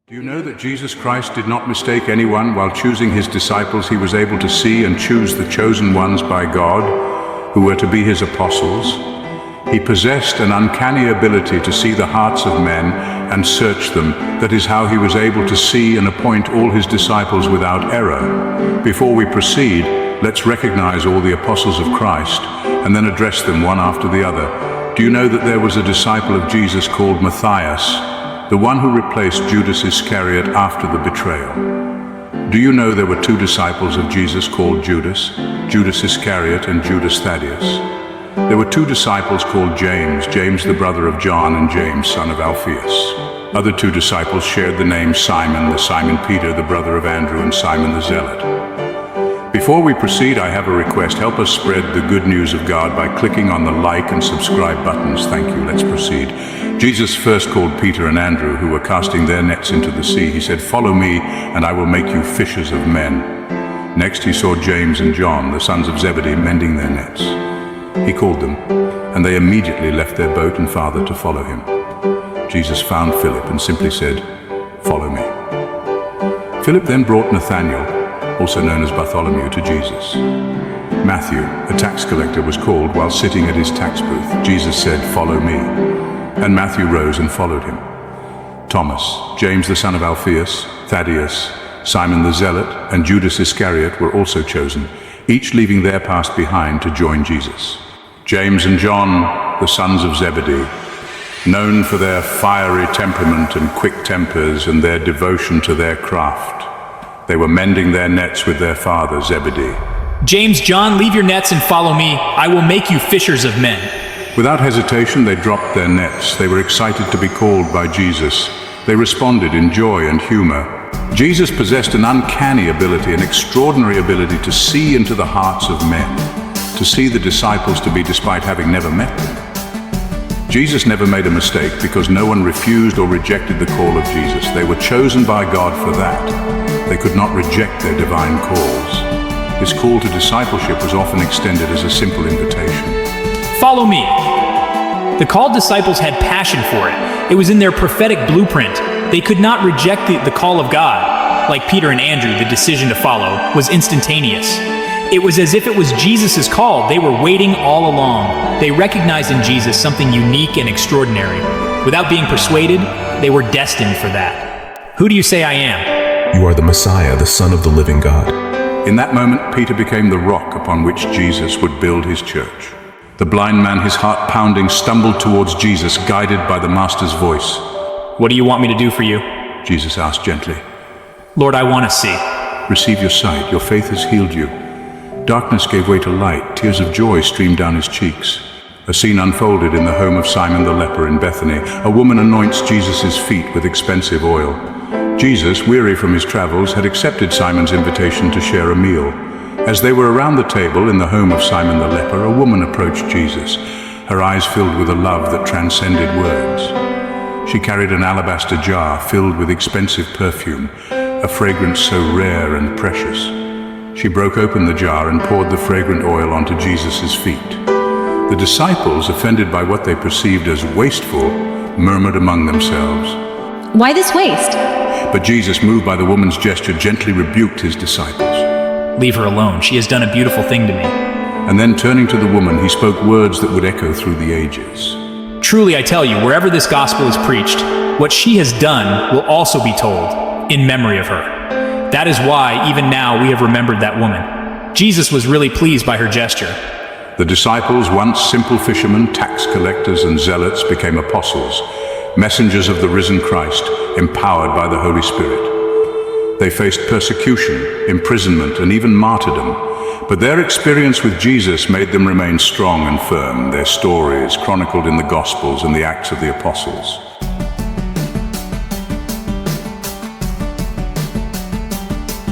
Do you know that Jesus Christ did not mistake anyone? While choosing his disciples, he was able to see and choose the chosen ones by God, who were to be his apostles. He possessed an uncanny ability to see the hearts of men and search them. That is how he was able to see and appoint all his disciples without error. Before we proceed, let's recognize all the apostles of Christ and then address them one after the other. Do you know that there was a disciple of Jesus called Matthias, the one who replaced Judas Iscariot after the betrayal? Do you know there were two disciples of Jesus called Judas Iscariot and Judas Thaddeus? There were two disciples called James the brother of John, and James, son of Alphaeus. Other two disciples shared the name Simon Peter, the brother of Andrew, and Simon the Zealot. Before we proceed, I have a request. Help us spread the good news of God by clicking on the like and subscribe buttons. Thank you. Let's proceed. Jesus first called Peter and Andrew, who were casting their nets into the sea. He said, "Follow me, and I will make you fishers of men." Next, he saw James and John, the sons of Zebedee, mending their nets. He called them, and they immediately left their boat and father to follow him. Jesus found Philip and simply said, "Follow me." Philip then brought Nathanael, also known as Bartholomew, to Jesus. Matthew, a tax collector, was called while sitting at his tax booth. Jesus said, "Follow me." And Matthew rose and followed him. Thomas, James the son of Alphaeus, Thaddeus, Simon the Zealot, and Judas Iscariot were also chosen, each leaving their past behind to join Jesus. James and John, the sons of Zebedee, known for their fiery temperament and quick tempers and their devotion to their craft. They were mending their nets with their father Zebedee. James, John, leave your nets and follow me. I will make you fishers of men. Without hesitation, they dropped their nets. They were excited to be called by Jesus. They responded in joy and humor. Jesus possessed an uncanny ability, an extraordinary ability to see into the hearts of men, to see the disciples to be despite having never met them. Jesus never made a mistake because no one refused or rejected the call of Jesus. They were chosen by God for that. They could not reject their divine calls. His call to discipleship was often extended as a simple invitation. Follow me. The called disciples had passion for it. It was in their prophetic blueprint. They could not reject the call of God. Like Peter and Andrew, the decision to follow was instantaneous. It was as if it was Jesus' call. They were waiting all along. They recognized in Jesus something unique and extraordinary. Without being persuaded, they were destined for that. Who do you say I am? You are the Messiah, the Son of the living God. In that moment, Peter became the rock upon which Jesus would build his church. The blind man, his heart pounding, stumbled towards Jesus, guided by the Master's voice. What do you want me to do for you? Jesus asked gently. Lord, I want to see. Receive your sight. Your faith has healed you. Darkness gave way to light. Tears of joy streamed down his cheeks. A scene unfolded in the home of Simon the leper in Bethany. A woman anoints Jesus' feet with expensive oil. Jesus, weary from his travels, had accepted Simon's invitation to share a meal. As they were around the table in the home of Simon the leper, a woman approached Jesus, her eyes filled with a love that transcended words. She carried an alabaster jar filled with expensive perfume, a fragrance so rare and precious. She broke open the jar and poured the fragrant oil onto Jesus' feet. The disciples, offended by what they perceived as wasteful, murmured among themselves. "Why this waste?" But Jesus, moved by the woman's gesture, gently rebuked his disciples. Leave her alone. She has done a beautiful thing to me. And then turning to the woman, he spoke words that would echo through the ages. Truly, I tell you, wherever this gospel is preached, what she has done will also be told in memory of her. That is why, even now, we have remembered that woman. Jesus was really pleased by her gesture. The disciples, once simple fishermen, tax collectors, and zealots, became apostles, messengers of the risen Christ, empowered by the Holy Spirit. They faced persecution, imprisonment, and even martyrdom, but their experience with Jesus made them remain strong and firm. Their stories, chronicled in the Gospels and the Acts of the Apostles.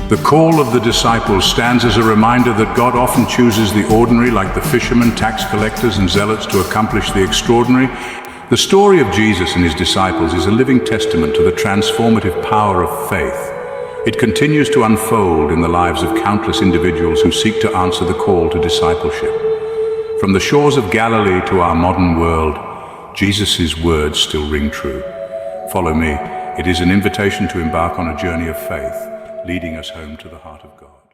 The call of the disciples stands as a reminder that God often chooses the ordinary, like the fishermen, tax collectors, and zealots, to accomplish the extraordinary. The story of Jesus and his disciples is a living testament to the transformative power of faith. It continues to unfold in the lives of countless individuals who seek to answer the call to discipleship. From the shores of Galilee to our modern world, Jesus' words still ring true. Follow me, It is an invitation to embark on a journey of faith, leading us home to the heart of God.